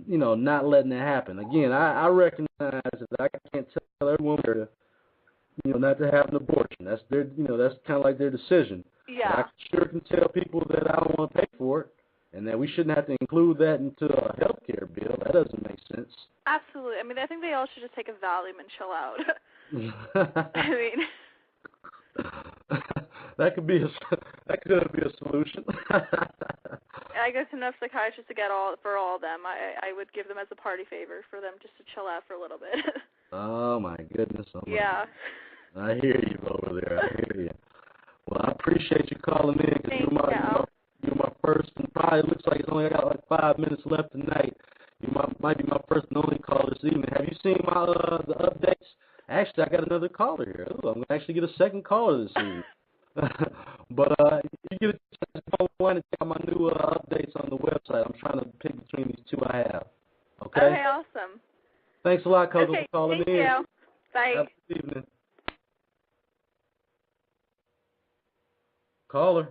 you know, not letting it happen. Again, I recognize that I can't tell everyone to, you know, not to have an abortion. That's their, you know, that's kind of like their decision. Yeah. But I sure can tell people that I don't want to pay for it, and that we shouldn't have to include that into a health care bill. That doesn't make sense. Absolutely. I mean, I think they all should just take a Valium and chill out. I mean, that could be a solution. I go to enough psychiatrists to get for all of them. I would give them as a party favor for them just to chill out for a little bit. Oh my goodness. Yeah. I hear you over there. I hear you. Well, I appreciate you calling in because you're my first, and probably looks like it's only got like 5 minutes left tonight. You might be my first and only call this evening. Have you seen my the updates? Actually, I got another caller here. Ooh, I'm going to actually get a second caller this evening. But you get a chance to go online and check out my new updates on the website. I'm trying to pick between these two I have. Okay? Okay, awesome. Thanks a lot, Coco, for calling in. Thank you. Bye. Have a good evening. Caller.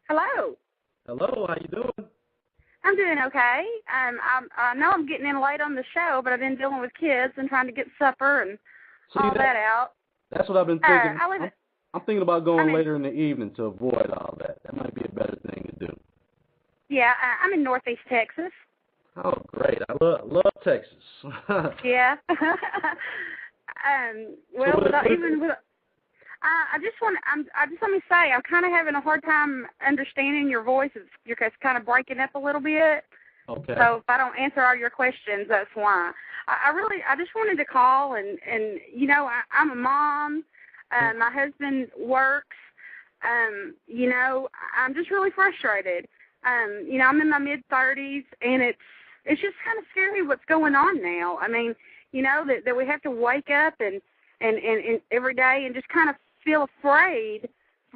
Hello. Hello, how you doing? I'm doing okay. I know I'm getting in late on the show, but I've been dealing with kids and trying to get supper and all that out. That's what I've been thinking. I'm thinking about going later in the evening to avoid all that. That might be a better thing to do. Yeah, I'm in Northeast Texas. Oh, great. I love Texas. Yeah. I just let me say, I'm kind of having a hard time understanding your voice. It's kind of breaking up a little bit. Okay. So if I don't answer all your questions, that's why. I just wanted to call and you know, I'm a mom. My husband works. You know, I'm just really frustrated. You know, I'm in my mid-30s, and it's just kind of scary what's going on now. I mean, you know, that we have to wake up and every day and just kind of feel afraid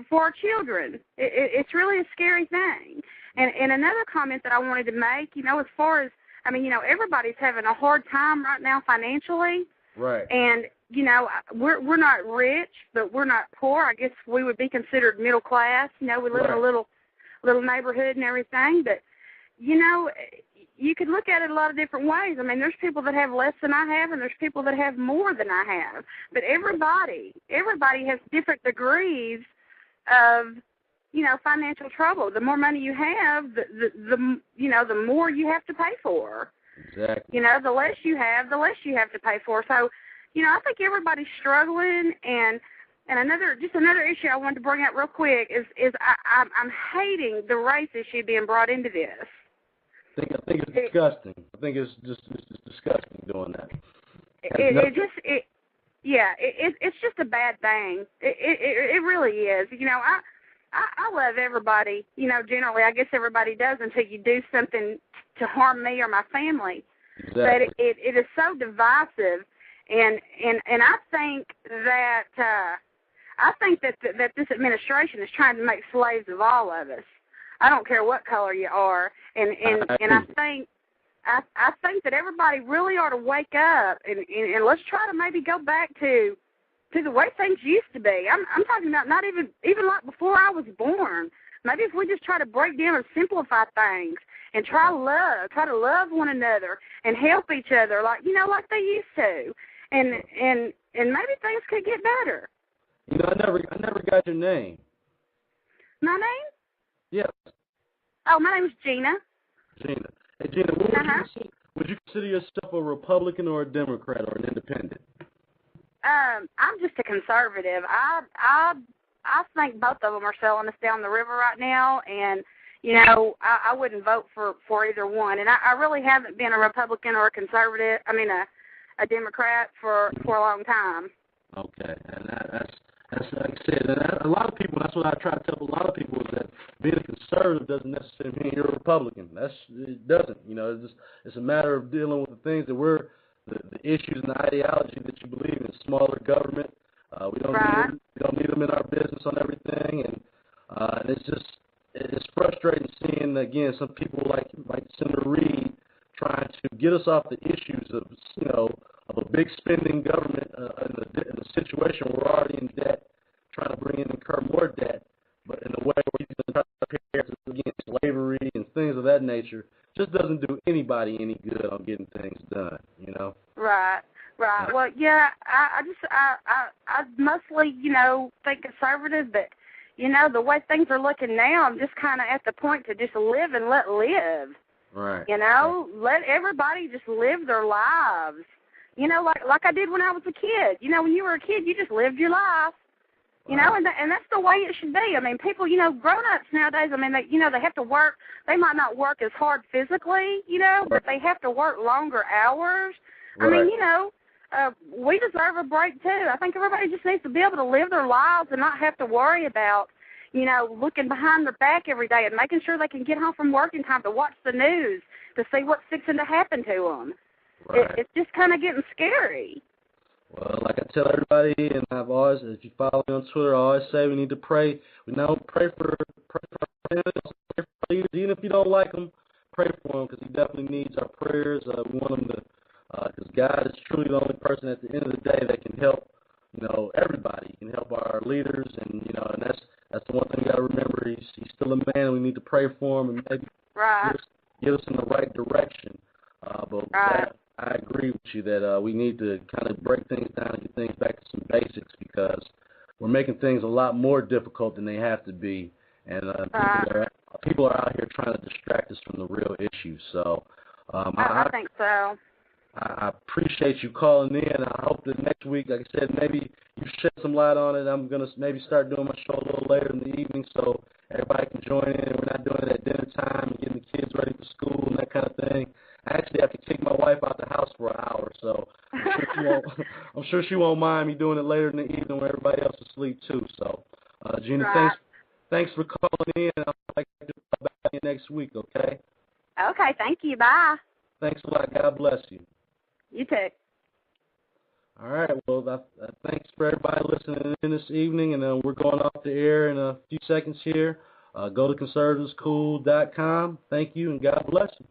for our children. It's really a scary thing. And another comment that I wanted to make, as far as, everybody's having a hard time right now financially. Right. And, we're not rich, but we're not poor. I guess we would be considered middle class. We live in a little neighborhood and everything. But, you could look at it a lot of different ways. There's people that have less than I have, and there's people that have more than I have. But everybody has different degrees of, financial trouble. The more money you have, the more you have to pay for. Exactly. The less you have, the less you have to pay for. So, I think everybody's struggling. And another issue I wanted to bring up real quick is I'm hating the race issue being brought into this. I think it's disgusting. I think it's just disgusting doing that. It's just a bad thing. It really is. I love everybody. Generally, I guess everybody does until you do something to harm me or my family. Exactly. But it is so divisive, and I think that that this administration is trying to make slaves of all of us. I don't care what color you are, and I think that everybody really ought to wake up and let's try to maybe go back to the way things used to be. I'm talking about not even like before I was born. Maybe if we just try to break down and simplify things and try to love one another and help each other like they used to, and maybe things could get better. I never got your name. My name? Yes. Oh, my name is Gina. Gina. Hey, Gina, would you consider yourself a Republican or a Democrat or an independent? I'm just a conservative. I think both of them are selling us down the river right now, and I wouldn't vote for either one. And I really haven't been a Republican or a conservative. A Democrat for a long time. Okay, and that's like I said. And a lot of people. That's what I try to tell a lot of people is that being a conservative doesn't necessarily mean you're a Republican. It doesn't. It's a matter of dealing with the things that the issues and the ideology that you believe in. Smaller government. We don't need them in our business on everything, and it's frustrating seeing again some people like Senator Reid trying to get us off the issues of of a big spending government in a situation where we're already in debt, trying to bring in and incur more debt, but in a way where he's going to try to prepare us against slavery and things of that nature. Just doesn't do anybody any good on getting things done. Right. Well, yeah, I mostly, think conservative, but, the way things are looking now, I'm just kind of at the point to just live and let live. Right. Let everybody just live their lives. Like I did when I was a kid. When you were a kid, you just lived your life. And that's the way it should be. People, grown-ups nowadays, they have to work. They might not work as hard physically, but they have to work longer hours. Right. We deserve a break, too. I think everybody just needs to be able to live their lives and not have to worry about, looking behind their back every day and making sure they can get home from work in time to watch the news to see what's fixing to happen to them. Right. It's just kind of getting scary. Well, like I tell everybody, and I've always, if you follow me on Twitter, I always say we need to pray. We know pray for our leaders, pray for leaders. Even if you don't like them, pray for them because he definitely needs our prayers. We want him to, because God is truly the only person at the end of the day that can help. Everybody. He can help our leaders, and and that's the one thing we got to remember. He's still a man, and we need to pray for him and maybe get us in the right direction. But I agree with you that we need to kind of break things down and get things back to some basics because we're making things a lot more difficult than they have to be, and people are out here trying to distract us from the real issues. So I think so. I appreciate you calling in. I hope that next week, like I said, maybe you shed some light on it. I'm going to maybe start doing my show a little later in the evening so everybody can join in. We're not doing it at dinner time and getting the kids ready for school and that kind of thing. I actually have to kick my wife out the house for an hour, so I'm sure she won't mind me doing it later in the evening when everybody else is asleep too. So, Gina, thanks for calling in. I'll like to come back next week, okay? Okay, thank you. Bye. Thanks a lot. God bless you. You too. All right. Well, thanks for everybody listening in this evening, and we're going off the air in a few seconds here. Go to conservativescool.com. Thank you, and God bless you.